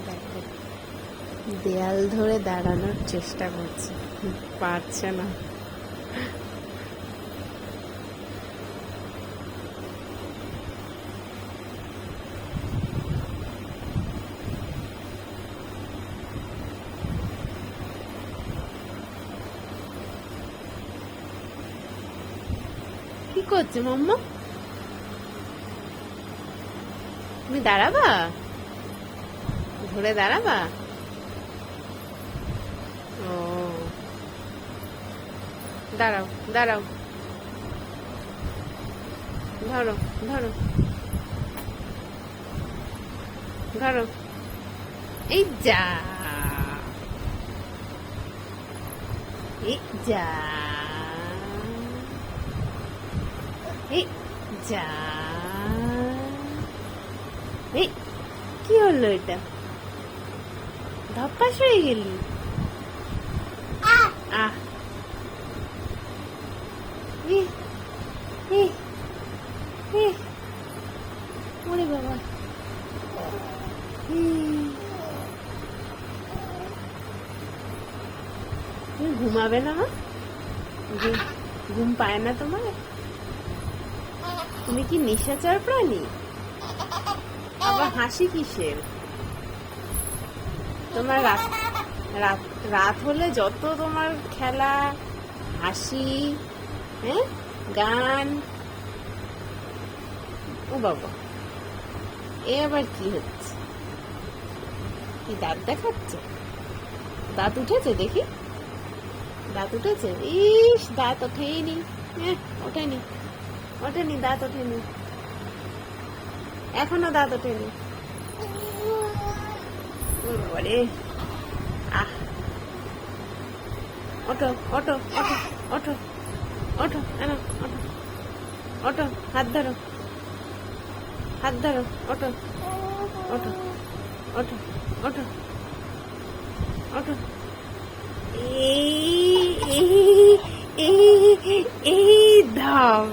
দেখো দেয়াল ধরে দাঁড়ানোর চেষ্টা করছে, পারছে না। কি করছে মাম্মা? তুমি দাঁড়াবা? ঘুরে দাঁড়াবা? ও দাঁড়াও দাঁড়াও, ধরো ধরো ধরো, এই যা, এই যা, এই যা, এই কি হলো এটা? ধপ্পাস হয়ে গেলি? আহ ওরে বাবা, তুমি ঘুমাবে না? ঘুম পায় না তোমার? তুমি কি নিশাচর প্রাণী? আবার হাসি কিসের? তোমার রাত হলে যত তোমার খেলা, হাসি, হ্যাঁ, গান। ও বাবা, এ আবার কি হচ্ছে? কি দাঁত দেখাচ্ছে? দাঁত উঠেছে দেখি, দাঁত উঠেছে? ইস, দাঁত ওঠেনি, ওঠেনি, ওঠেনি, দাঁত ওঠেনি, এখনো দাঁত ওঠেনি। ওরে আহ, ওঠো ওঠো ওঠো ওঠো ওঠো, ওঠো ওঠো, হাত ধরো, হাত ধরো, ওঠো ওঠো ওঠো ওঠো ওঠো। এই ধাম